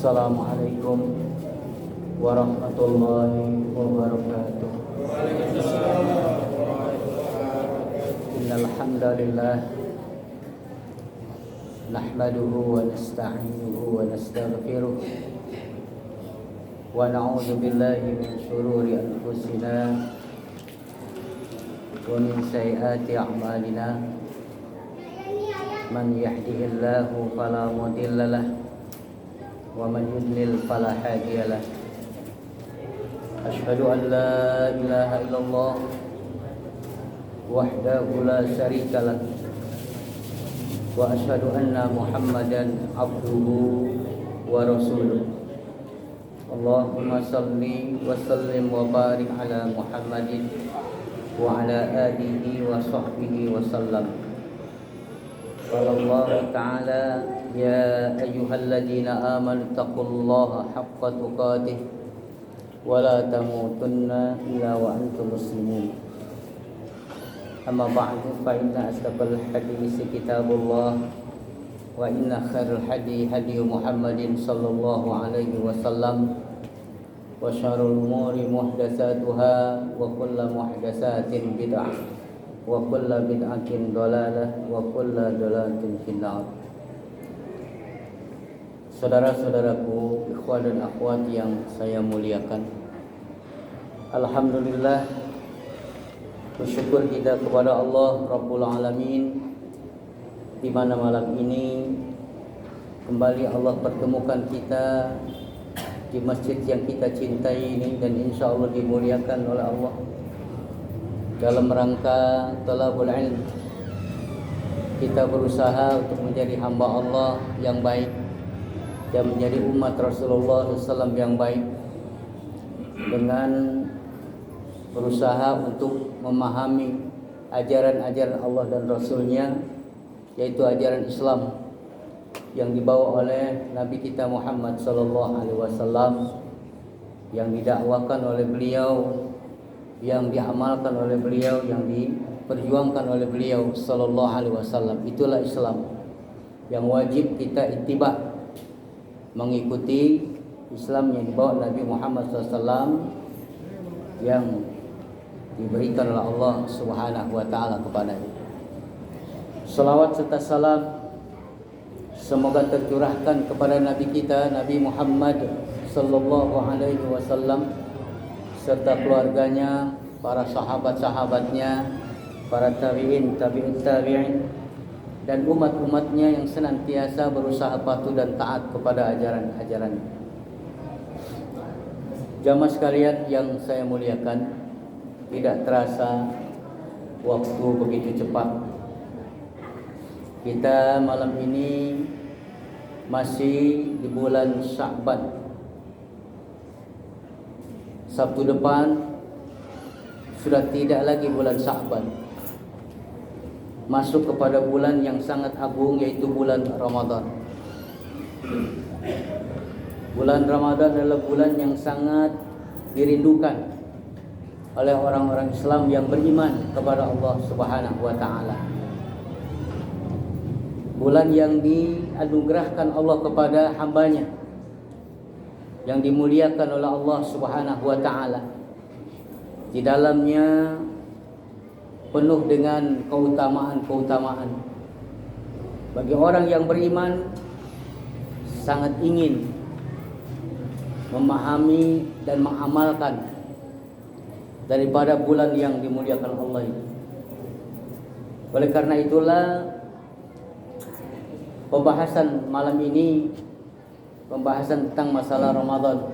Assalamualaikum warahmatullahi wabarakatuh. Innal hamdalillah nahmaduhu wa nasta'inuhu wa nastaghfiruh wa na'udzu billahi min shururi anfusina wa min sayyiati a'malina. Man yahdihillahu fala mudilla lahu wa man yudlil fala hadiya lahu. Asyhadu an la ilaha illallah wahdahu la syarika lah wa asyhadu anna Muhammadan abduhu wa rasuluh. Allahumma salli wa sallim wa barik ala Muhammadin wa ala alihi wa sahbihi wa sallam. Qala Allah ta'ala ya ayyuhalladzina amanu taqullaha haqqa tuqatih wa la tamutunna illa wa antum muslimun. Amma ba'du fa inna asdaqal hadisi kitabullah wa inna khairal hadi hadi Muhammadin sallallahu alaihi wasallam wa syarrul umuri muhdatsatuha wa kullu muhdatsatin bid'ah wa kullu bid'atin dhalalah wa kullu dhalalatin finnar. Saudara-saudaraku, ikhwan dan akhwat yang saya muliakan, alhamdulillah, bersyukur kita kepada Allah Rabbul Alamin, di mana malam ini kembali Allah pertemukan kita di masjid yang kita cintai ini, dan insya Allah dimuliakan oleh Allah dalam rangka talabul ilm. Kita berusaha untuk menjadi hamba Allah yang baik dan menjadi umat Rasulullah SAW yang baik, dengan berusaha untuk memahami ajaran-ajaran Allah dan Rasulnya, yaitu ajaran Islam yang dibawa oleh Nabi kita Muhammad SAW, yang didakwakan oleh beliau, yang diamalkan oleh beliau, yang diperjuangkan oleh beliau SAW. Itulah Islam yang wajib kita ittiba, mengikuti Islam yang dibawa Nabi Muhammad SAW, yang diberikan oleh Allah Subhanahu wa taala kepadanya. Salawat serta salam semoga tercurahkan kepada Nabi kita Nabi Muhammad sallallahu alaihi wasallam serta keluarganya, para sahabat-sahabatnya, para tabi'in, tabi'ut tabi'in, dan umat-umatnya yang senantiasa berusaha patuh dan taat kepada ajaran-ajarannya. Jamaah sekalian yang saya muliakan, tidak terasa waktu begitu cepat. Kita malam ini masih di bulan Sya'ban. Sabtu depan sudah tidak lagi bulan Sya'ban, masuk kepada bulan yang sangat agung, yaitu bulan Ramadan. Bulan Ramadan adalah bulan yang sangat dirindukan oleh orang-orang Islam yang beriman kepada Allah Subhanahu wa taala. Bulan yang dianugerahkan Allah kepada hambanya, yang dimuliakan oleh Allah Subhanahu wa taala. Di dalamnya penuh dengan keutamaan-keutamaan. Bagi orang yang beriman, sangat ingin memahami dan mengamalkan daripada bulan yang dimuliakan Allah itu. Oleh karena itulah pembahasan malam ini, pembahasan tentang masalah Ramadan.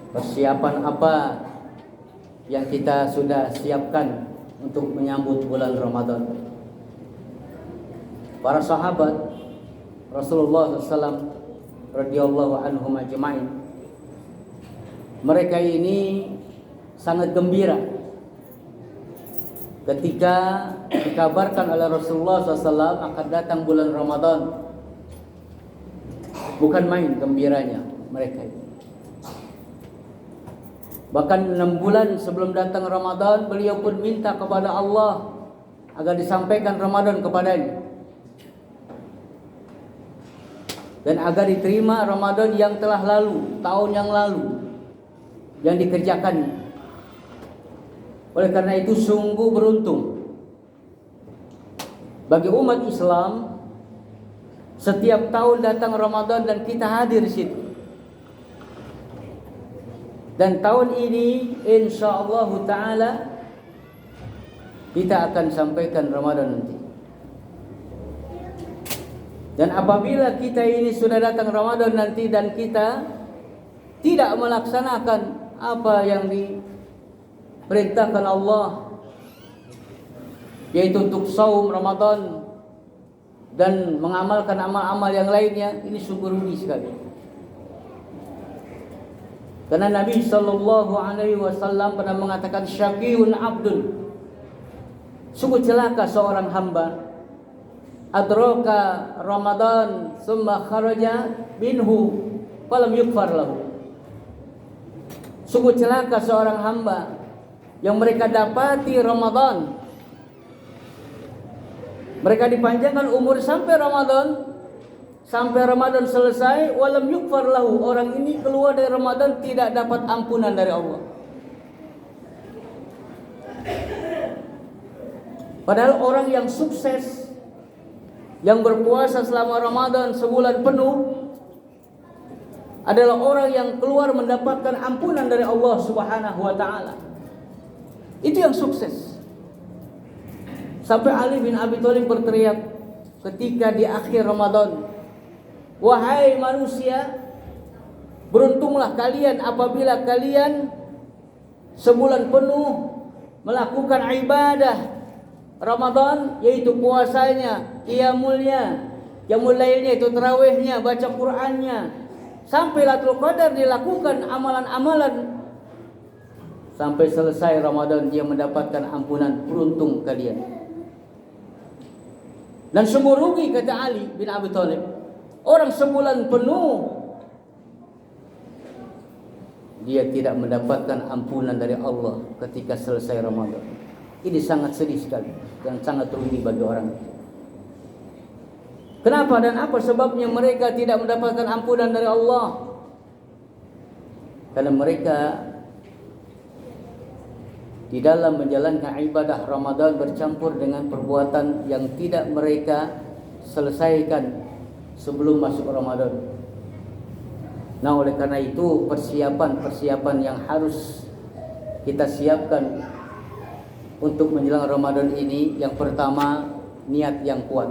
Persiapan apa yang kita sudah siapkan untuk menyambut bulan Ramadan? Para sahabat Rasulullah SAW radhiyallahu anhum ajma'in, mereka ini sangat gembira ketika dikabarkan oleh Rasulullah SAW akan datang bulan Ramadan. Bukan main gembiranya mereka itu. Bahkan 6 bulan sebelum datang Ramadan, beliau pun minta kepada Allah agar disampaikan Ramadan kepadanya. dan agar diterima Ramadan yang telah lalu, tahun yang lalu yang dikerjakan. Oleh karena itu sungguh beruntung bagi umat Islam setiap tahun datang Ramadan dan kita hadir di situ. Dan tahun ini insyaallah taala kita akan sampaikan Ramadan nanti. Dan apabila kita ini sudah datang Ramadan nanti dan kita tidak melaksanakan apa yang diperintahkan Allah, yaitu untuk saum Ramadan dan mengamalkan amal-amal yang lainnya, ini sungguh rugi sekali. Karena Nabi sallallahu alaihi wasallam pernah mengatakan syaqiyun abdun, sungguh celaka seorang hamba adraka Ramadan summa kharaja minhu falam yukfar lahu. Sungguh celaka seorang hamba yang mereka dapati Ramadan, mereka dipanjangkan umur sampai Ramadan selesai, walam yukfar lahu, orang ini keluar dari Ramadan tidak dapat ampunan dari Allah. Padahal orang yang sukses, yang berpuasa selama Ramadan sebulan penuh, adalah orang yang keluar mendapatkan ampunan dari Allah Subhanahu wa taala. Itu yang sukses. Sampai Ali bin Abi Thalib berteriak ketika di akhir Ramadan, wahai manusia, beruntunglah kalian apabila kalian sebulan penuh melakukan ibadah Ramadan, yaitu puasanya, qiyamulnya, qiyamul lailnya, itu tarawihnya, baca Qur'annya, sampai Lailatul Qadar dilakukan amalan-amalan sampai selesai Ramadan, dia mendapatkan ampunan. Beruntung kalian. Dan sungguh rugi, kata Ali bin Abi Thalib, orang sebulan penuh dia tidak mendapatkan ampunan dari Allah ketika selesai Ramadan. Ini sangat sedih sekali dan sangat rugi bagi orang. Kenapa dan apa sebabnya mereka tidak mendapatkan ampunan dari Allah? Karena mereka di dalam menjalankan ibadah Ramadan bercampur dengan perbuatan yang tidak mereka selesaikan sebelum masuk Ramadan. Nah, oleh karena itu persiapan yang harus kita siapkan untuk menjelang Ramadan ini, yang pertama, niat yang kuat.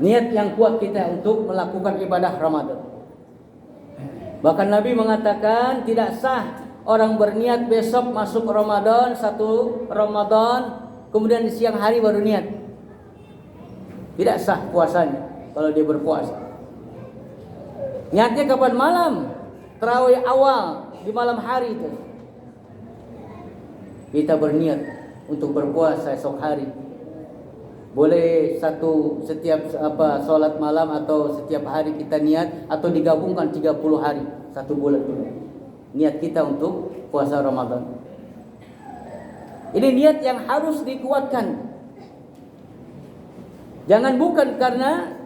Niat yang kuat kita untuk melakukan ibadah Ramadan. Bahkan Nabi mengatakan tidak sah orang berniat besok masuk Ramadan, 1 Ramadan, kemudian di siang hari baru niat. Tidak sah puasanya kalau dia berpuasa. Niatnya kapan? Malam, tarawih awal di malam hari itu. Kita berniat untuk berpuasa esok hari. Boleh setiap sholat malam atau setiap hari kita niat, atau digabungkan 30 hari 1 bulan dulu. Niat kita untuk puasa Ramadan. Ini niat yang harus dikuatkan. Jangan bukan karena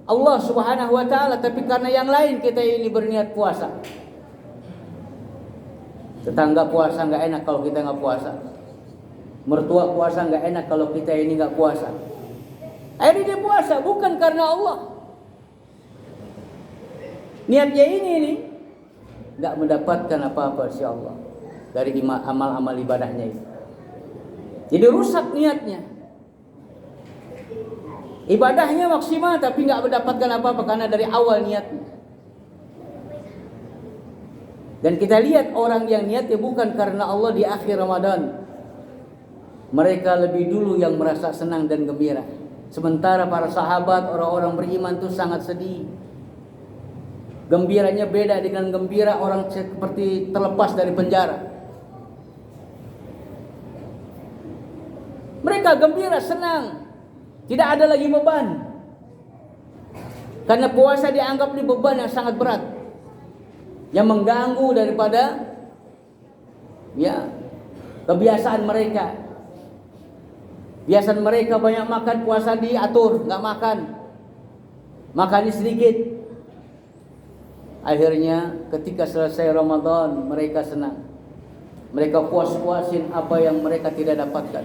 Allah Subhanahu wa taala, tapi karena yang lain kita ini berniat puasa. Tetangga puasa enggak enak kalau kita enggak puasa. Mertua puasa enggak enak kalau kita ini enggak puasa. Akhirnya dia puasa bukan karena Allah. Niatnya ini enggak mendapatkan apa-apa insya Allah dari amal-amal ibadahnya itu. Jadi rusak niatnya. Ibadahnya maksimal tapi enggak mendapatkan apa-apa karena dari awal niatnya. Dan kita lihat orang yang niatnya bukan karena Allah di akhir Ramadan, mereka lebih dulu yang merasa senang dan gembira. Sementara para sahabat, orang-orang beriman itu sangat sedih. Gembiranya beda dengan gembira orang seperti terlepas dari penjara. Mereka gembira, senang, tidak ada lagi beban. Karena puasa dianggap ini beban yang sangat berat, yang mengganggu daripada kebiasaan mereka. Biasaan mereka banyak makan, puasa diatur, nggak makan. makan sedikit. Akhirnya ketika selesai Ramadan mereka senang. Mereka puas-puasin apa yang mereka tidak dapatkan,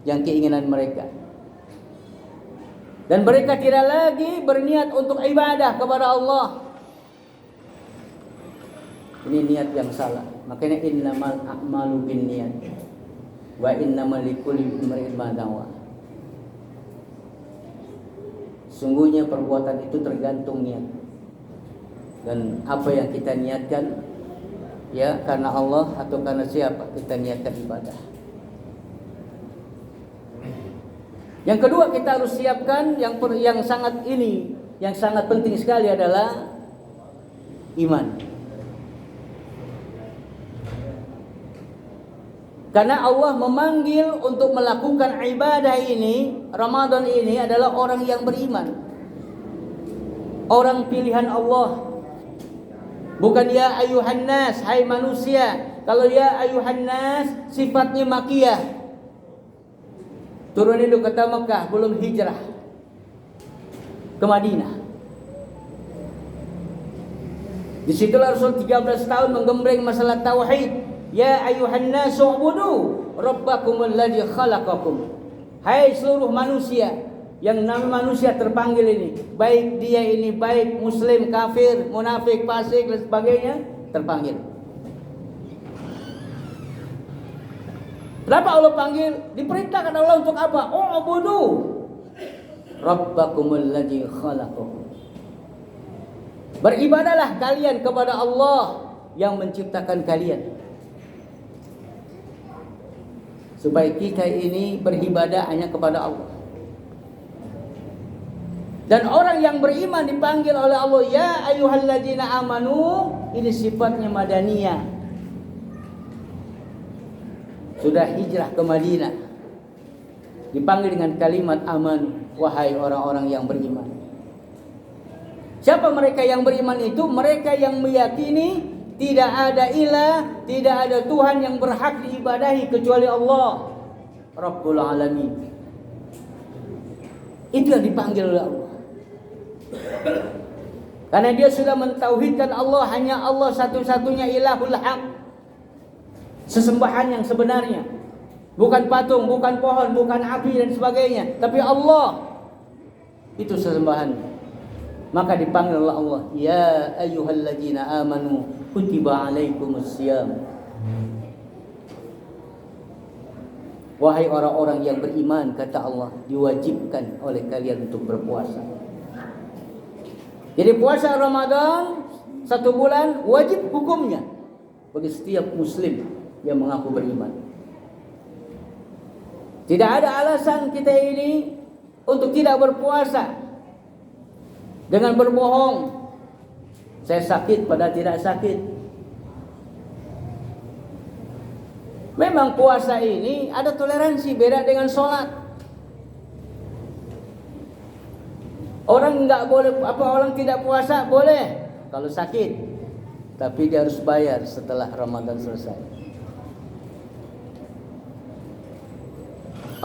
yang keinginan mereka. Dan mereka tidak lagi berniat untuk ibadah kepada Allah. Ini niat yang salah. Makanya innamal a'malu binniyat wa innamal likulli imrin ma nawa. Sungguhnya perbuatan itu tergantung niat. Dan apa yang kita niatkan, ya karena Allah atau karena siapa kita niatkan ibadah. Yang kedua kita harus siapkan yang sangat penting sekali adalah iman. Karena Allah memanggil untuk melakukan ibadah ini, Ramadan ini adalah orang yang beriman. Orang pilihan Allah. Bukan ya ayuhan nas, hai manusia. Kalau ya ayuhan nas sifatnya makiyah. Turun itu kata Mekah, belum hijrah ke Madinah. Disitulah Rasul 13 tahun menggembleng masalah tauhid. Ya ayuhan nas u'budu rabbakumul ladzi khalaqakum. Hai seluruh manusia, yang nama manusia terpanggil ini, baik dia ini baik muslim, kafir, munafik, fasik dan sebagainya, terpanggil. Kenapa Allah panggil? Diperintahkan Allah untuk apa? U'budu rabbakumul ladzi khalaqakum. Beribadahlah kalian kepada Allah yang menciptakan kalian. Supaya kita ini beribadah hanya kepada Allah. Dan orang yang beriman dipanggil oleh Allah, ya ayyuhalladzina amanu, ini sifatnya madaniyah. Sudah hijrah ke Madinah, dipanggil dengan kalimat aman, wahai orang-orang yang beriman. Siapa mereka yang beriman itu? Mereka yang meyakini tidak ada ilah, tidak ada Tuhan yang berhak diibadahi kecuali Allah Rabbul Alamin. Itu yang dipanggil oleh Allah. Karena dia sudah mentauhidkan Allah, hanya Allah satu-satunya ilahul haq, sesembahan yang sebenarnya. Bukan patung, bukan pohon, bukan api dan sebagainya, tapi Allah itu sesembahan. Maka dipanggil oleh Allah, ya ayyuhalladzina amanu kutiba alaikumusiyam. Wahai orang-orang yang beriman, kata Allah, diwajibkan oleh kalian untuk berpuasa. Jadi puasa Ramadan 1 bulan wajib hukumnya bagi setiap muslim yang mengaku beriman. Tidak ada alasan kita ini untuk tidak berpuasa dengan berbohong. Saya sakit padahal tidak sakit. Memang puasa ini ada toleransi, beda dengan sholat. Orang nggak boleh, orang tidak puasa boleh kalau sakit, tapi dia harus bayar setelah Ramadan selesai.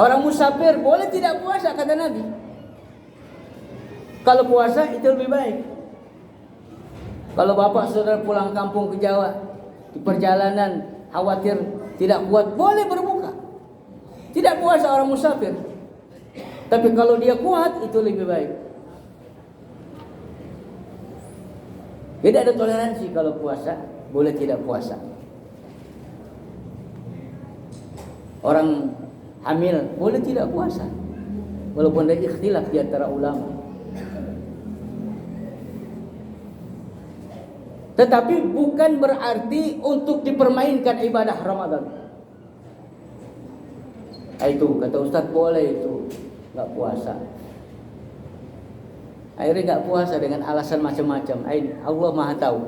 Orang musafir boleh tidak puasa kata Nabi. Kalau puasa itu lebih baik. Kalau bapak saudara pulang kampung ke Jawa di perjalanan khawatir tidak kuat, boleh berbuka. Tidak puasa orang musafir. Tapi kalau dia kuat itu lebih baik. Jadi ada toleransi kalau puasa, boleh tidak puasa. Orang hamil boleh tidak puasa, walaupun ada ikhtilaf di antara ulama. Tetapi bukan berarti untuk dipermainkan ibadah Ramadan. Itu kata Ustaz boleh itu nggak puasa. Akhirnya nggak puasa dengan alasan macam-macam. Allah Maha Tahu.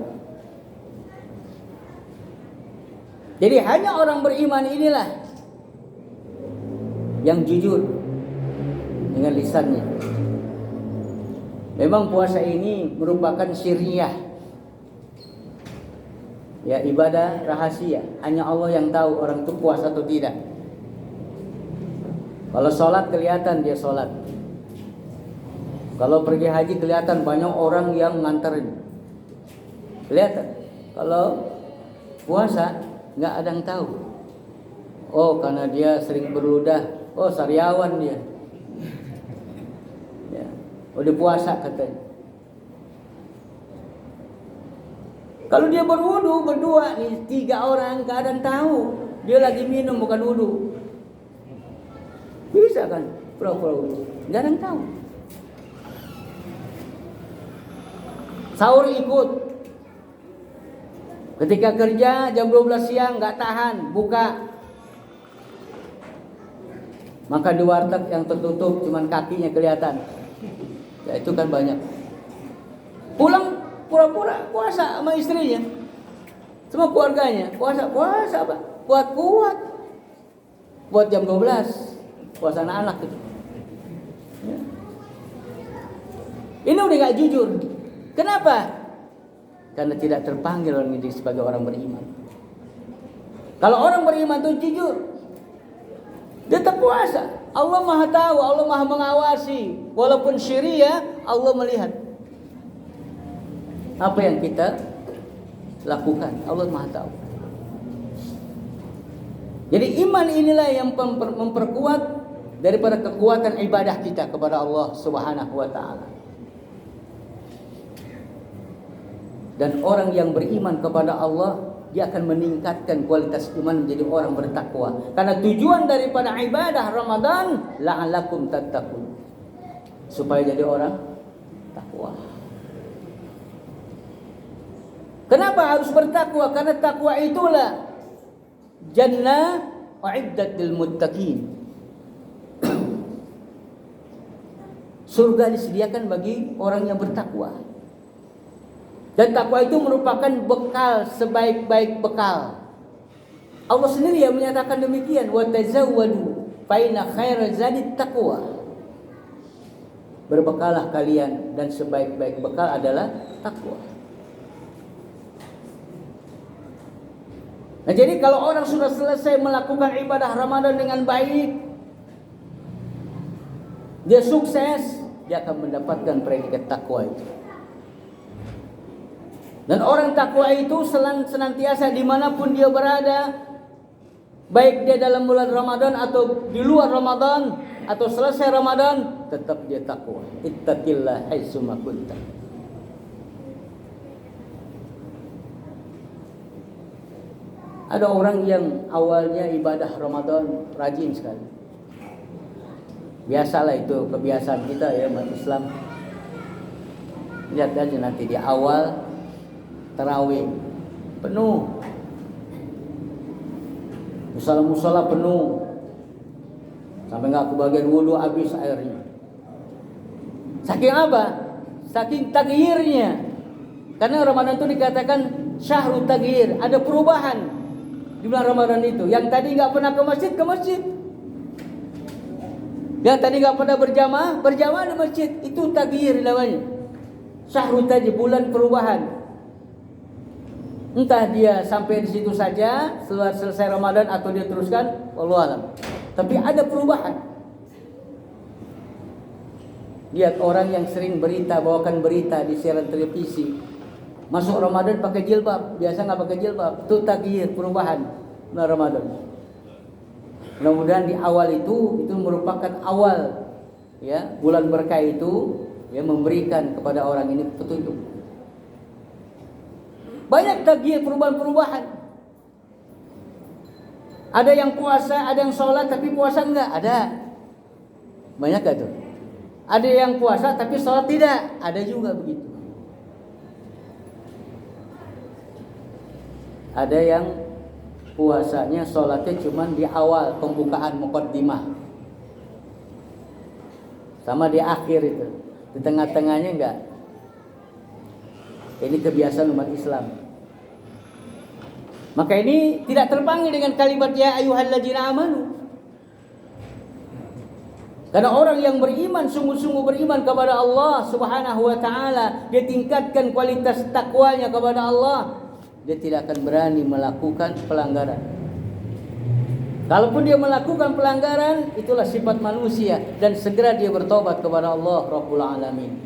Jadi hanya orang beriman inilah yang jujur dengan lisannya. Memang puasa ini merupakan sirriyah, ya ibadah rahasia. Hanya Allah yang tahu orang itu puasa atau tidak. Kalau sholat kelihatan dia sholat. Kalau pergi haji kelihatan banyak orang yang nganterin. Kelihatan. Kalau puasa nggak ada yang tahu. Oh, karena dia sering berludah. Oh, sariawan dia. Ya. Udah puasa katanya. Kalau dia berwudu berdua nih, 3 orang nggak ada yang tahu. Dia lagi minum bukan wudu. Bisa kan? Pura-pura wudu. Nggak ada yang tahu. Sahur ikut. Ketika kerja jam 12 siang nggak tahan, buka. Maka di warteg yang tertutup cuman kakinya kelihatan. Ya itu kan banyak. Pulang pura-pura puasa sama istrinya. Semua keluarganya puasa apa? Kuat. Buat jam 12 puasa anak-anak itu. Ya. Ini udah gak jujur. Kenapa? Karena tidak terpanggil orang ini sebagai orang beriman. Kalau orang beriman itu jujur, dia tetap puasa. Allah Maha tahu, Allah Maha mengawasi. Walaupun syiriah, Allah melihat apa yang kita lakukan. Allah Maha tahu. Jadi iman inilah yang memperkuat daripada kekuatan ibadah kita kepada Allah Subhanahu wa taala. Dan orang yang beriman kepada Allah, dia akan meningkatkan kualitas iman menjadi orang bertakwa. Karena tujuan daripada ibadah Ramadan la'allakum tattaqun. Supaya jadi orang takwa. Kenapa harus bertakwa? Karena takwa itulah jannah u'iddat lil muttaqin. Surga disediakan bagi orang yang bertakwa. Dan takwa itu merupakan bekal sebaik-baik bekal. Allah sendiri yang menyatakan demikian, wa tazawwadu fa inna khairaz zadi taqwa. Berbekalah kalian dan sebaik-baik bekal adalah takwa. Nah, jadi kalau orang sudah selesai melakukan ibadah Ramadan dengan baik, dia sukses, dia akan mendapatkan predikat takwa itu. Dan orang takwa itu senantiasa dimanapun dia berada, baik dia dalam bulan Ramadan atau di luar Ramadan atau selesai Ramadan, tetap dia takwa. Ittaqillah haitsuma kunta. Ada orang yang awalnya ibadah Ramadan rajin sekali. Biasalah itu kebiasaan kita ya umat Islam. Lihat aja nanti di awal tarawih penuh, musola penuh, sampai nggak kebagian wudhu habis airnya. Saking apa? Saking tagyirnya. Karena Ramadan itu dikatakan syahrul tagyir, ada perubahan di bulan Ramadan itu. Yang tadi nggak pernah ke masjid. Yang tadi nggak pernah berjamaah di masjid. Itu tagyir namanya. Syahrul tagyir, bulan perubahan. Entah dia sampai di situ saja setelah selesai Ramadan atau dia teruskan, wallahu alam. Tapi ada perubahan. Lihat orang yang sering bawakan berita di siaran televisi. Masuk Ramadan pakai jilbab, biasa nggak pakai jilbab. Itu tagyir, perubahan bulan Ramadan. Mudah-mudahan di awal itu merupakan awal ya bulan berkah itu ya memberikan kepada orang ini petunjuk. Banyak tagyir, perubahan-perubahan. Ada yang puasa, ada yang sholat tapi puasa enggak, ada. Banyak gak tuh? Ada yang puasa tapi sholat tidak, ada juga begitu. Ada yang puasanya, sholatnya cuman di awal pembukaan muqaddimah. Sama di akhir itu. Di tengah-tengahnya enggak. Ini kebiasaan umat Islam. Maka ini tidak terpanggil dengan kalimat ya ayyuhalladzina amanu. Karena orang yang beriman, sungguh-sungguh beriman kepada Allah Subhanahu wa taala, dia tingkatkan kualitas takwanya kepada Allah, dia tidak akan berani melakukan pelanggaran. Kalaupun dia melakukan pelanggaran, itulah sifat manusia, dan segera dia bertobat kepada Allah Rabbul Alamin.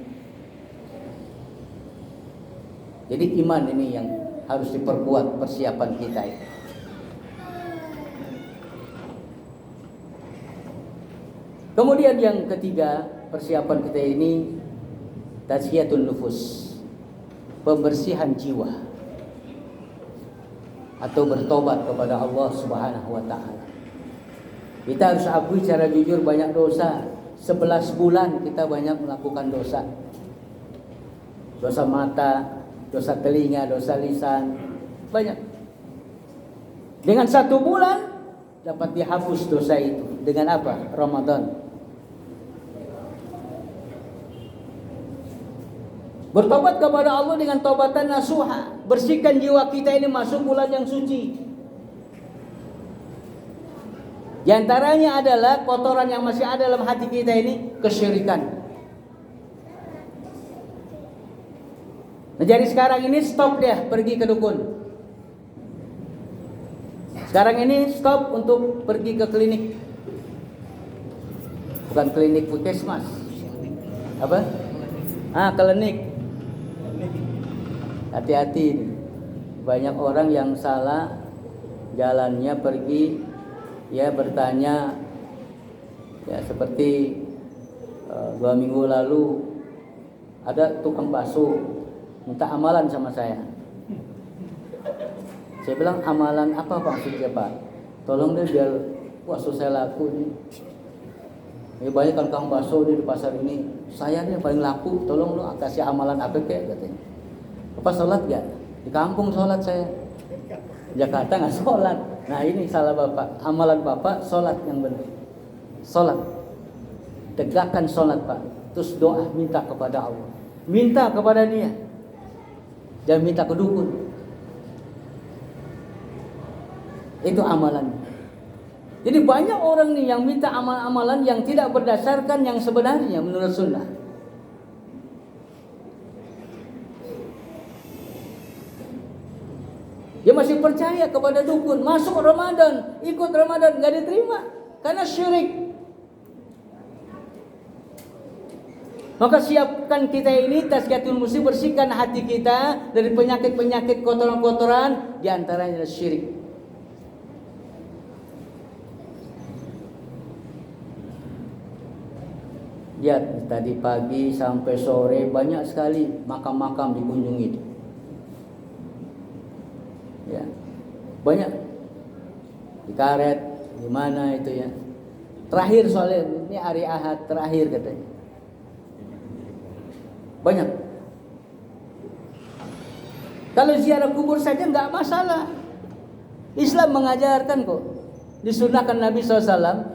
Jadi iman ini yang harus diperkuat persiapan kita itu. Kemudian yang ketiga, persiapan kita ini tazkiyatun nufus, pembersihan jiwa atau bertobat kepada Allah Subhanahu wa taala. Kita harus akui secara jujur banyak dosa. 11 bulan kita banyak melakukan dosa. Dosa mata, dosa telinga, dosa lisan, banyak. Dengan 1 bulan dapat dihapus dosa itu. Dengan apa? Ramadan. Bertobat kepada Allah dengan taubatan nasuha. Bersihkan jiwa kita ini masuk bulan yang suci. Di antaranya adalah kotoran yang masih ada dalam hati kita ini, kesyirikan. Nah, jadi sekarang ini stop dia pergi ke dukun. Sekarang ini stop untuk pergi ke klinik. Bukan klinik puskesmas. Apa? Klinik. Hati-hati. Banyak orang yang salah jalannya pergi, ya bertanya, ya seperti 2 minggu lalu ada tukang bakso minta amalan sama saya. Saya bilang, amalan apa maksudnya Pak? Tolong deh biar bakso saya laku nih. Ya banyak kan tukang bakso di pasar ini, saya nih paling laku, tolong lo kasih amalan apa kayak katanya. Bapak sholat gak? Di kampung sholat saya, Jakarta nggak sholat. Nah ini salah Bapak. Amalan Bapak sholat yang benar. Sholat, tegakkan sholat Pak. Terus doa, minta kepada Allah, minta kepada Dia, jangan minta ke dukun. Itu amalan. Jadi banyak orang nih yang minta amalan-amalan yang tidak berdasarkan yang sebenarnya menurut sunnah. Dia masih percaya kepada dukun. Masuk Ramadan, ikut Ramadan, gak diterima karena syirik. Maka siapkan kita ini tazkiyatul muslim, bersihkan hati kita dari penyakit-penyakit kotoran-kotoran, di antaranya adalah syirik. Lihat tadi pagi sampai sore banyak sekali makam-makam dikunjungi. Ya, banyak di Karet, di mana itu ya. Terakhir soalnya ini hari Ahad terakhir katanya. Banyak. Kalau ziarah kubur saja nggak masalah. Islam mengajarkan kok. Disunahkan Nabi SAW.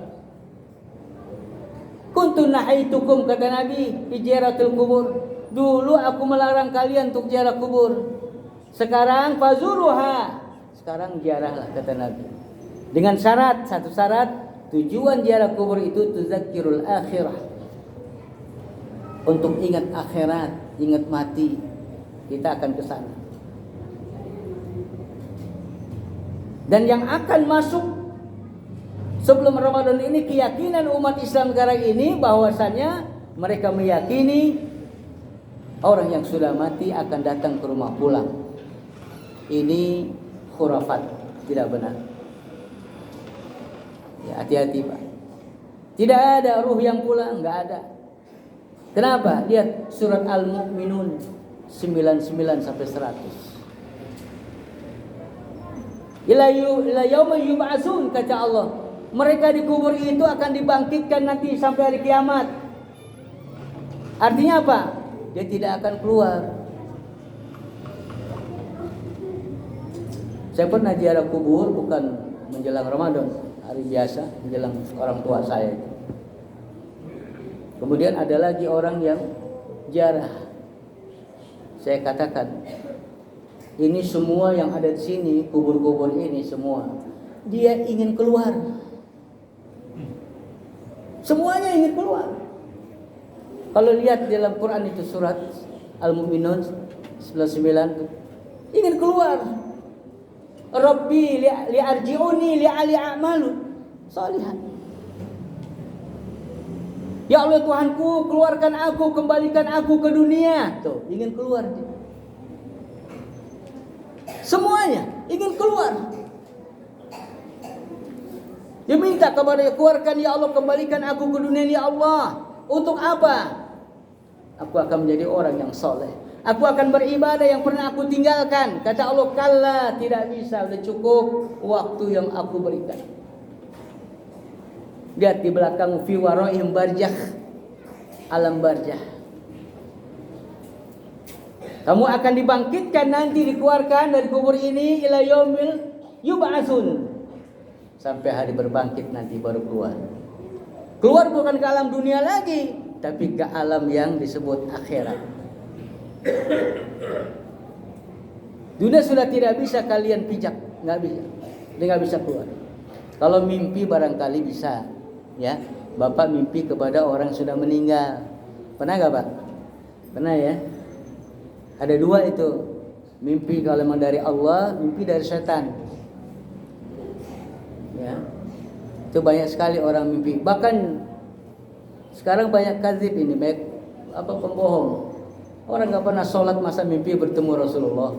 Kuntu nahaitukum, kata Nabi, ziaratul kubur. Dulu aku melarang kalian untuk ziarah kubur. Sekarang fazuruha, sekarang ziarahlah, kata Nabi. Dengan syarat, satu syarat, tujuan ziarah kubur itu tuzakkirul akhirah. Untuk ingat akhirat, ingat mati, kita akan ke sana. Dan yang akan masuk sebelum Ramadan ini, keyakinan umat Islam sekarang ini bahwasanya mereka meyakini orang yang sudah mati akan datang ke rumah pulang. Ini khurafat, tidak benar. Ya, hati-hati Pak. Tidak ada ruh yang pulang, enggak ada. Kenapa? Lihat surat Al-Mu'minun 99 sampai 100. Ila yauma yub'atsun, kata Allah. Mereka di kubur itu akan dibangkitkan nanti sampai hari kiamat. Artinya apa? Dia tidak akan keluar. Saya pernah ziarah kubur, bukan menjelang Ramadan, hari biasa, menjelang orang tua saya. Kemudian ada lagi orang yang ziarah. Saya katakan, ini semua yang ada di sini, kubur-kubur ini semua, dia ingin keluar. Semuanya ingin keluar. Kalau lihat dalam Quran itu surat Al-Mu'minun 99, ingin keluar. Rabbi li'arji'uni li'ali a'malu. Salihan. Ya Allah Tuhanku, keluarkan aku, kembalikan aku ke dunia. Tuh, ingin keluar dia. Semuanya ingin keluar. Dia minta kepada dia, keluarkan ya Allah, kembalikan aku ke dunia ya Allah. Untuk apa? Aku akan menjadi orang yang soleh. Aku akan beribadah yang pernah aku tinggalkan. Kata Allah, kalla, tidak bisa. Sudah cukup waktu yang aku berikan. Lihat di belakang, fi waraihim barjah, alam barjah. Kamu akan dibangkitkan nanti, dikeluarkan dari kubur ini ila yaumil yub'atsun. Sampai hari berbangkit nanti baru keluar. Keluar bukan ke alam dunia lagi, tapi ke alam yang disebut akhirat. Dunia sudah tidak bisa kalian pijak, nggak bisa. Dia nggak bisa keluar. Kalau mimpi barangkali bisa, ya. Bapak mimpi kepada orang yang sudah meninggal. Pernah nggak, Pak? Pernah ya. Ada dua itu. Mimpi kalau memang dari Allah, mimpi dari setan. Ya. Itu banyak sekali orang mimpi. Bahkan sekarang banyak kadzib ini, banyak pembohong. Orang nggak pernah sholat masa mimpi bertemu Rasulullah.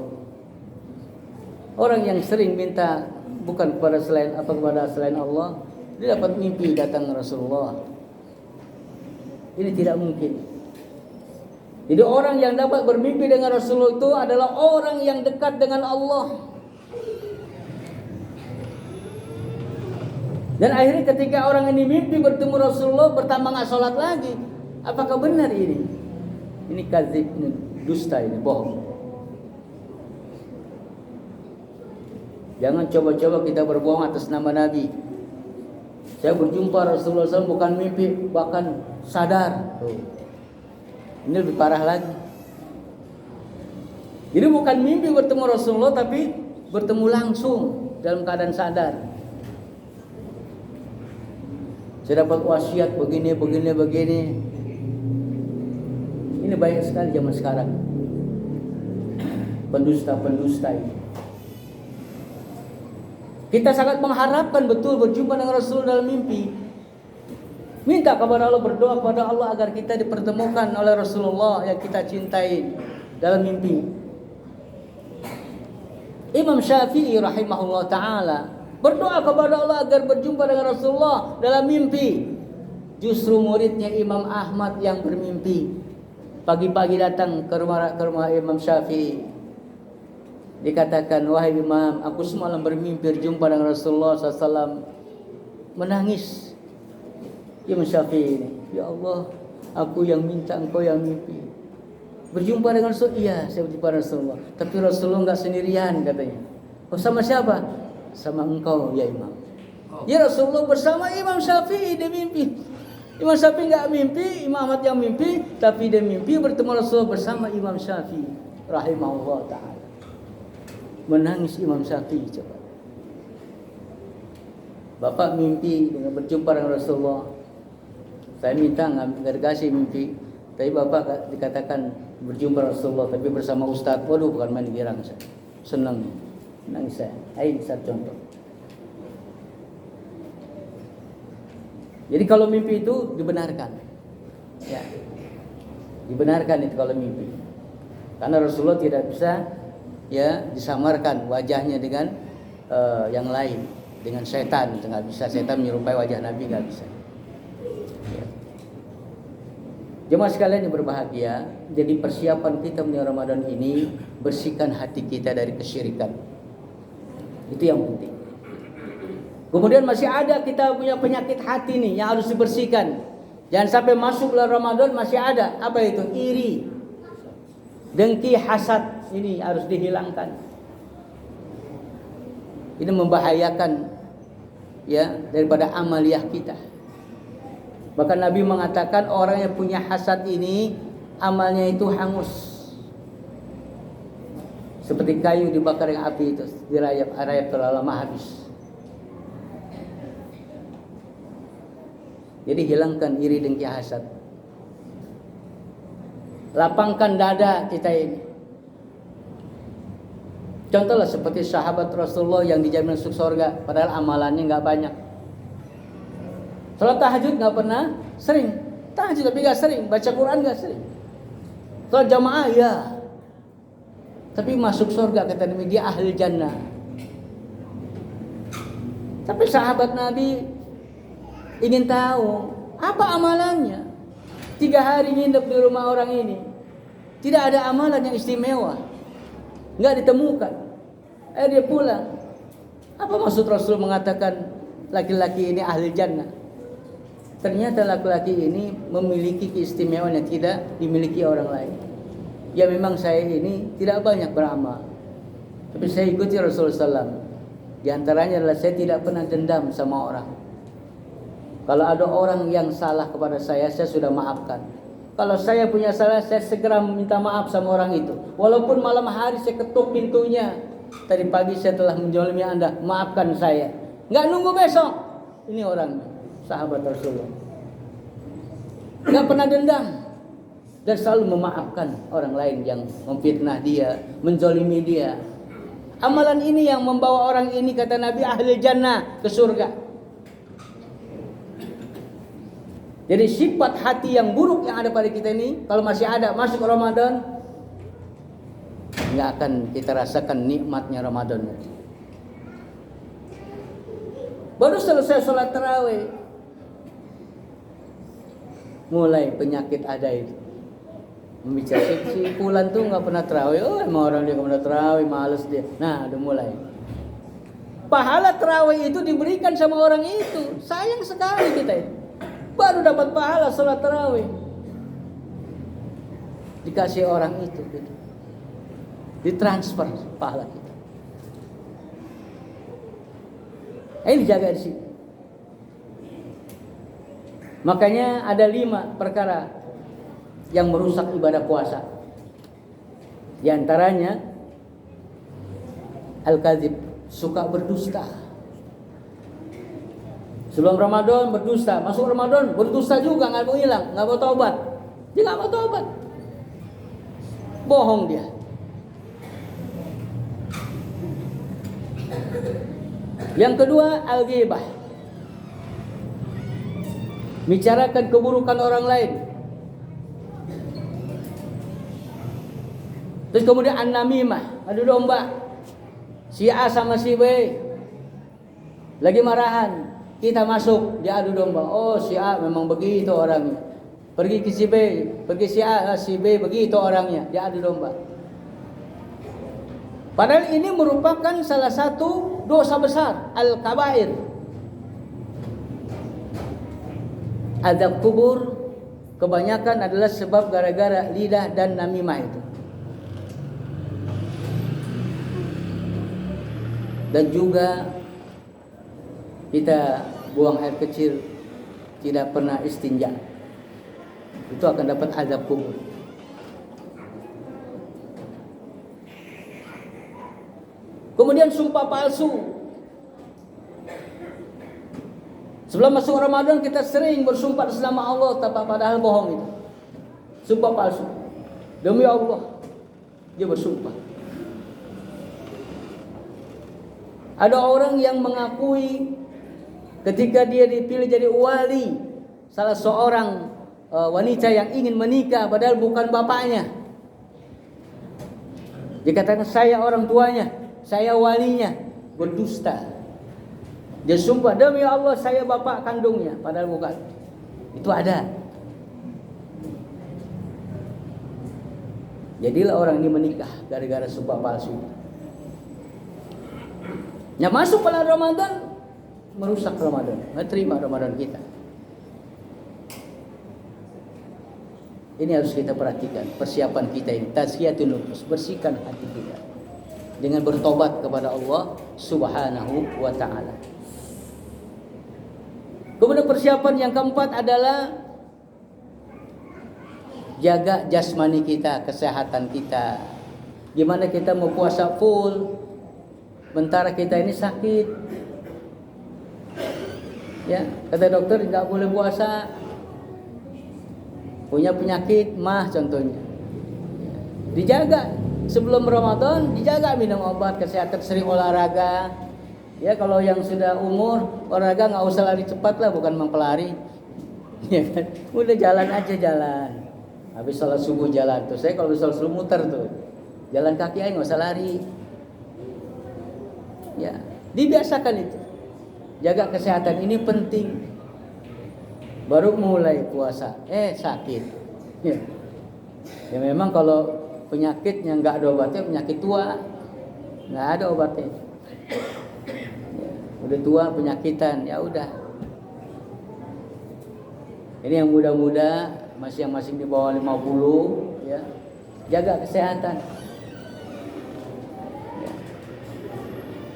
Orang yang sering minta bukan kepada selain Allah, dia dapat mimpi datang Rasulullah. Ini tidak mungkin. Jadi orang yang dapat bermimpi dengan Rasulullah itu adalah orang yang dekat dengan Allah. Dan akhirnya ketika orang ini mimpi bertemu Rasulullah, pertama nggak sholat lagi. Apakah benar ini? Ini kadzib, ini dusta, ini bohong. Jangan coba-coba kita berbohong atas nama Nabi. Saya berjumpa Rasulullah SAW bukan mimpi, bahkan sadar. Ini lebih parah lagi. Jadi bukan mimpi bertemu Rasulullah, tapi bertemu langsung dalam keadaan sadar. Saya dapat wasiat begini. Ini banyak sekali zaman sekarang. Pendusta ini. Kita sangat mengharapkan betul berjumpa dengan Rasul dalam mimpi. Minta kepada Allah, berdoa kepada Allah agar kita dipertemukan oleh Rasulullah yang kita cintai dalam mimpi. Imam Syafi'i rahimahullah ta'ala berdoa kepada Allah agar berjumpa dengan Rasulullah dalam mimpi. Justru muridnya Imam Ahmad yang bermimpi. Pagi-pagi datang ke rumah Imam Syafi'i. Dikatakan, wahai Imam, aku semalam bermimpi berjumpa dengan Rasulullah SAW. Menangis Imam Syafi'i ini. Ya Allah, aku yang minta, engkau yang mimpi. Berjumpa dengan Rasulullah. Iya, saya berjumpa dengan Rasulullah. Tapi Rasulullah enggak sendirian katanya. Oh, sama siapa? Sama engkau ya Imam. Ya Rasulullah bersama Imam Syafi'i dia mimpi. Imam Syafi'i enggak mimpi, Imam Ahmad yang mimpi, tapi dia mimpi bertemu Rasulullah bersama Imam Syafi'i rahimahullah ta'ala. Menangis Imam Syafi'i coba. Bapak mimpi dengan berjumpa dengan Rasulullah. Saya minta enggak dikasih mimpi, tapi Bapak dikatakan berjumpa Rasulullah tapi bersama Ustaz. Waduh, bukan main girang saya. Senang. Nangis saya. Ini satu contoh. Jadi kalau mimpi itu dibenarkan. Ya. Dibenarkan itu kalau mimpi. Karena Rasulullah tidak bisa ya disamarkan wajahnya dengan yang lain, dengan setan. Enggak bisa setan menyerupai wajah Nabi, enggak bisa. Ya. Jemaah sekalian yang berbahagia, jadi persiapan kita menuju Ramadan ini bersihkan hati kita dari kesyirikan. Itu yang penting. Kemudian masih ada kita punya penyakit hati nih yang harus dibersihkan. Jangan sampai masuk bulan Ramadan masih ada. Apa itu? Iri, dengki, hasad. Ini harus dihilangkan. Ini membahayakan ya daripada amaliyah kita. Bahkan Nabi mengatakan orang yang punya hasad ini amalnya itu hangus. Seperti kayu dibakar yang api itu, dirayap terlalu lama habis. Jadi hilangkan iri, dengki, hasad. Lapangkan dada kita ini. Contohlah seperti sahabat Rasulullah yang dijamin masuk surga, padahal amalannya nggak banyak. Salat tahajud nggak pernah sering. Tahajud tapi nggak sering. Baca Quran nggak sering. Salat jamaah ya. Tapi masuk surga kata Nabi, dia ahli jannah. Tapi sahabat Nabi ingin tahu apa amalannya. 3 hari nginep di rumah orang ini. Tidak ada amalan yang istimewa. Nggak ditemukan. Dia pulang. Apa maksud Rasul mengatakan laki-laki ini ahli jannah? Ternyata laki-laki ini memiliki keistimewaan yang tidak dimiliki orang lain. Ya memang saya ini tidak banyak beramal, tapi saya ikuti Rasulullah SAW. Di antaranya adalah saya tidak pernah dendam sama orang. Kalau ada orang yang salah kepada saya sudah maafkan. Kalau saya punya salah, saya segera minta maaf sama orang itu. Walaupun malam hari saya ketuk pintunya. Tadi pagi saya telah menzalimi Anda, maafkan saya. Nggak nunggu besok. Ini orang sahabat Rasulullah. Nggak pernah dendam. Dan selalu memaafkan orang lain yang memfitnah dia, menzalimi dia. Amalan ini yang membawa orang ini, kata Nabi, ahli jannah, ke surga. Jadi sifat hati yang buruk yang ada pada kita ini, kalau masih ada masuk Ramadan, nggak akan kita rasakan nikmatnya Ramadan. Baru selesai sholat tarawih, mulai penyakit ada itu. Membicara si Fulan tuh nggak pernah tarawih. Oh, emang orang dia nggak pernah tarawih, males dia. Nah, udah mulai. Pahala tarawih itu diberikan sama orang itu. Sayang sekali kita itu. Baru dapat pahala salat tarawih, dikasih orang itu, gitu. Ditransfer pahala kita. Ini dijaga di sini. Makanya ada 5 perkara yang merusak ibadah puasa. Di antaranya al-kadzib, suka berdusta. Sebelum Ramadan berdusta, masuk Ramadan berdusta juga, nggak mau hilang, nggak mau taubat. Dia nggak mau taubat, bohong dia. Yang kedua, al-ghibah, bicarakan keburukan orang lain. Terus kemudian an-namimah, adu domba. Si A sama si B lagi marahan, kita masuk, dia adu domba. Oh, si A memang begitu orangnya. Pergi ke si B, pergi si A, si B begitu orangnya, dia adu domba. Padahal ini merupakan salah satu dosa besar, al-kabair. Azab kubur kebanyakan adalah sebab gara-gara lidah dan namimah itu. Dan juga kita buang air kecil, tidak pernah istinja, itu akan dapat azab kubur. Kemudian sumpah palsu. Sebelum masuk Ramadan kita sering bersumpah atas nama Allah, tapi padahal bohong itu. Sumpah palsu. Demi Allah, dia bersumpah. Ada orang yang mengakui ketika dia dipilih jadi wali salah seorang wanita yang ingin menikah, padahal bukan bapaknya. Dia katakan, saya orang tuanya, saya walinya. Berdusta. Dia sumpah, demi Allah saya bapak kandungnya, padahal bukan. Itu ada. Jadilah orang ini menikah gara-gara sumpah palsu. Yang masuk pada Ramadan merusak Ramadan, nggak terima Ramadan kita. Ini harus kita perhatikan, persiapan kita ini, tazkiyatun nufus, bersihkan hati kita dengan bertobat kepada Allah Subhanahu wa taala. Kemudian persiapan yang keempat adalah jaga jasmani kita, kesehatan kita. Gimana kita mau puasa full, sementara kita ini sakit. Ya, kata dokter tidak boleh puasa, punya penyakit mah contohnya. Dijaga sebelum Ramadan, dijaga minum obat kesehatan, sering olahraga, Ya kalau yang sudah umur olahraga nggak usah lari cepat lah, bukan memang pelari. Ya kan? Udah jalan aja jalan. Habis sholat subuh jalan tuh. Saya kalau sholat subuh muter tuh. Jalan kaki aja nggak usah lari. Ya, dibiasakan itu. Jaga kesehatan ini penting. Baru mulai puasa, sakit. Ya. Ya memang kalau penyakit yang nggak ada obatnya penyakit tua, nggak ada obatnya. Ya, udah tua penyakitan, ya udah. Ini yang muda-muda masing-masing di bawah 50, ya. Jaga kesehatan. Ya.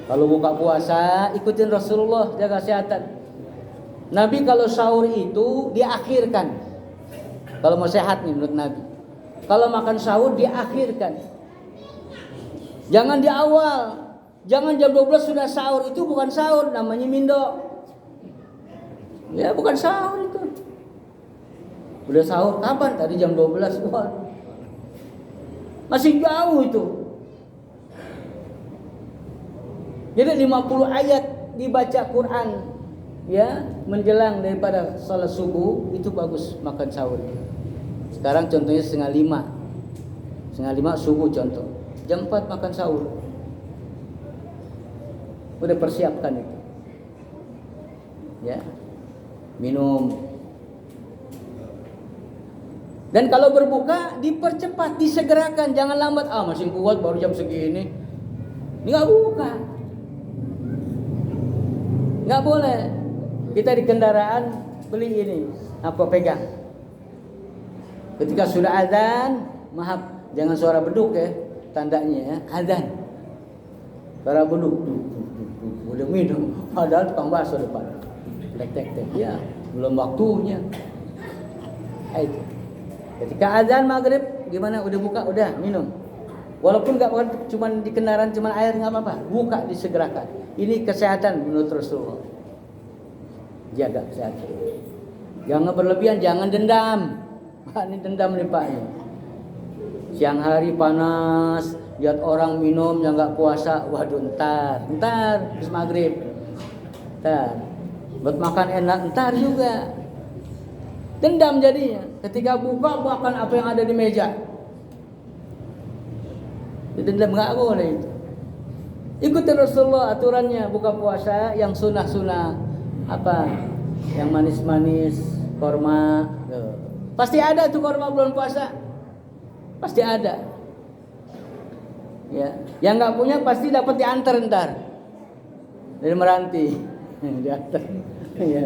Kalau buka puasa, ikutin Rasulullah, jaga kesehatan. Nabi kalau sahur itu diakhirkan. Kalau mau sehat nih menurut Nabi. Kalau makan sahur diakhirkan. Jangan di awal. Jangan jam 12 sudah sahur, itu bukan sahur, namanya mindo. Ya, bukan sahur itu. Udah sahur kapan? Tadi jam 12. Wah. Masih jauh itu. Jadi 50 ayat dibaca Quran, ya, menjelang daripada salat subuh itu bagus makan sahur. Sekarang contohnya 4:30. 4:30 subuh contoh. Jam 4 makan sahur. Udah persiapkan itu. Ya. Minum. Dan kalau berbuka dipercepat, disegerakan, jangan lambat. Masih kuat baru jam segini. Ini enggak buka. Enggak boleh. Kita di kendaraan beli ini, apa pegang. Ketika sudah azan, maaf, jangan suara beduk ya, tandanya ya, azan. Suara beduk. Udah minum, padahal tukang bakso depan. Tek. Ya, belum waktunya. Itu. Ketika azan maghrib, gimana? Udah buka, udah minum. Walaupun nggak cuma di kendaraan, cuma air nggak apa-apa. Buka, disegerakan. Ini kesehatan menurut Rasulullah. Jaga kesehatan. Jangan berlebihan, jangan dendam. Ini dendam nih Pak. Siang hari panas, lihat orang minum yang nggak puasa, waduh ntar habis maghrib, buat makan enak, ntar juga. Dendam jadinya. Ketika buka makan apa yang ada di meja. Dendam nggak boleh itu. Ikuti Rasulullah aturannya buka puasa yang sunnah-sunnah apa? Yang manis-manis, korma. Pasti ada tuh korma bulan puasa. Pasti ada. Ya, yang nggak punya pasti dapat diantar ntar dari Meranti, diantar. Ya.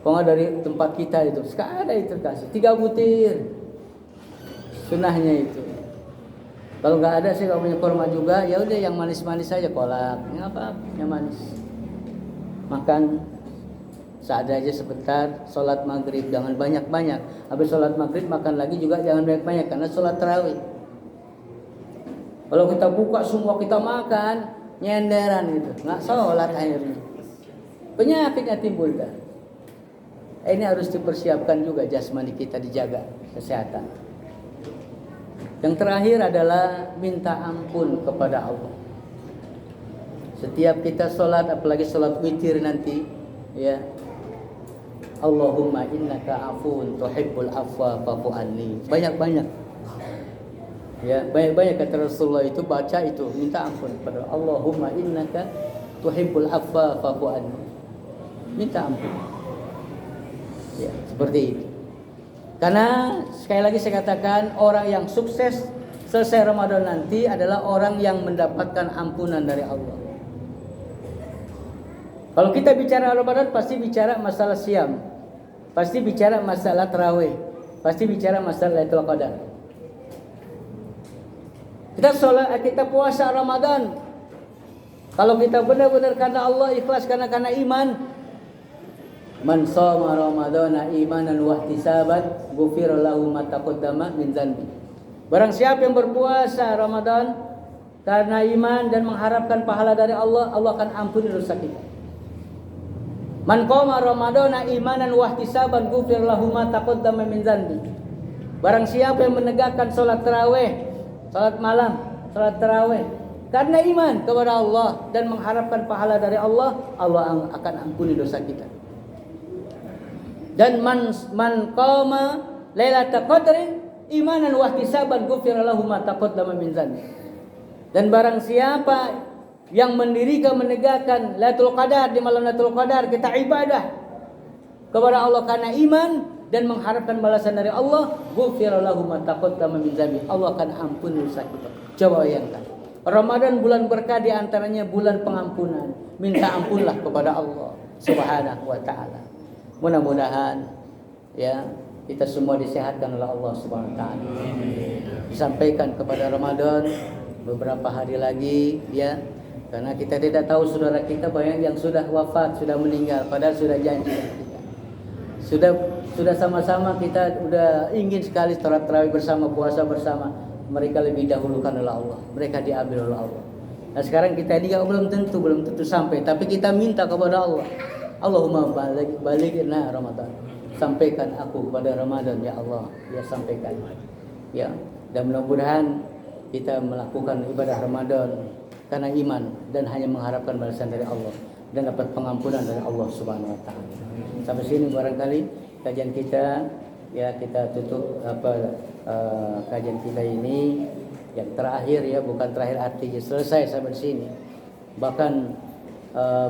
Kalau nggak dari tempat kita itu, sekarang ada itu kasih 3 butir, sunahnya itu. Kalau nggak ada sih, kalau punya korma juga, ya udah yang manis-manis saja, kolak, nggak apa, yang manis. Makan seadanya sebentar, sholat maghrib jangan banyak-banyak. Habis sholat maghrib makan lagi juga jangan banyak-banyak karena sholat tarawih. Kalau kita buka semua kita makan, nyenderan gitu, nggak sholat akhirnya. Penyakitnya timbul dah. Ini harus dipersiapkan juga jasmani kita, dijaga kesehatan. Yang terakhir adalah minta ampun kepada Allah. Setiap kita sholat, apalagi sholat witir nanti, ya, Allahumma innaka afun tuhibbul afwa fa'fu anni. Banyak-banyak. Ya, banyak-banyak kata Rasulullah itu baca itu, minta ampun kepada Allahumma innaka tuhibbul afwa fa'fu anni. Minta ampun. Ya, seperti itu. Karena sekali lagi saya katakan, orang yang sukses selesai Ramadan nanti adalah orang yang mendapatkan ampunan dari Allah. Kalau kita bicara Ramadan pasti bicara masalah siam, pasti bicara masalah tarawih, pasti bicara masalah Lailatul Qadar. Kita puasa Ramadan. Kalau kita benar-benar karena Allah, ikhlas karena iman. Man shoma ramadhana imanan wa ihtisaban ghufira lahu ma taqaddama min dzanbi. Barang siapa yang berpuasa Ramadan karena iman dan mengharapkan pahala dari Allah, Allah akan ampuni dosa kita. Man qoma ramadhana imanan wa ihtisaban ghufira lahu ma taqaddama min dzanbi. Barang siapa yang menegakkan salat tarawih, salat malam, salat tarawih karena iman kepada Allah dan mengharapkan pahala dari Allah, Allah akan ampuni dosa kita. Dan man qama lailatul qadri imanan wa ihtisaban ghufira lahu ma taqaddama min dzanbi. Dan barang siapa yang mendirikan menegakkan Lailatul Qadar, di malam Lailatul Qadar kita ibadah kepada Allah karena iman dan mengharapkan balasan dari Allah, ghufira lahu ma taqaddama min dzanbi. Allah akan ampuni dosa kita. Coba bayangkan. Ramadan bulan berkah, di antaranya bulan pengampunan. Minta ampunlah kepada Allah Subhanahu wa taala. Mudah-mudahan ya kita semua disehatkan oleh Allah Subhanahu wa taala. Disampaikan kepada Ramadan beberapa hari lagi ya. Karena kita tidak tahu saudara kita banyak yang sudah wafat, sudah meninggal, padahal sudah janji kita. Sudah sama-sama kita udah ingin sekali sholat tarawih bersama, puasa bersama. Mereka lebih dahulukan oleh Allah, mereka diambil oleh Allah. Nah sekarang kita ini belum tentu sampai, tapi kita minta kepada Allah, Allahumma balighna Ramadan, sampaikan aku kepada Ramadan ya Allah, ya sampaikan. Ya, dan mudah-mudahan kita melakukan ibadah Ramadan karena iman dan hanya mengharapkan balasan dari Allah dan dapat pengampunan dari Allah Subhanahu wa taala. Sampai sini barangkali kajian kita, ya kita tutup kajian kita ini yang terakhir ya, bukan terakhir artinya selesai sampai sini. Bahkan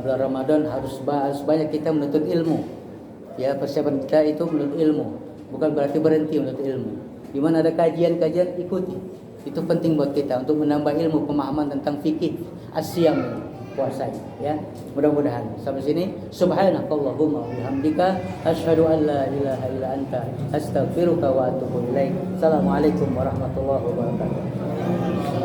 bulan Ramadan harus banyak kita menuntut ilmu. Ya, persiapan kita itu menuntut ilmu, bukan berarti berhenti menuntut ilmu. Di mana ada kajian-kajian ikuti. Itu penting buat kita untuk menambah ilmu pemahaman tentang fikih asyam, puasa ya. Mudah-mudahan sampai sini. Subhanakallahumma wa bihamdika asyhadu an la ilaha illa anta astaghfiruka wa atubu ilaik. Assalamualaikum warahmatullahi wabarakatuh.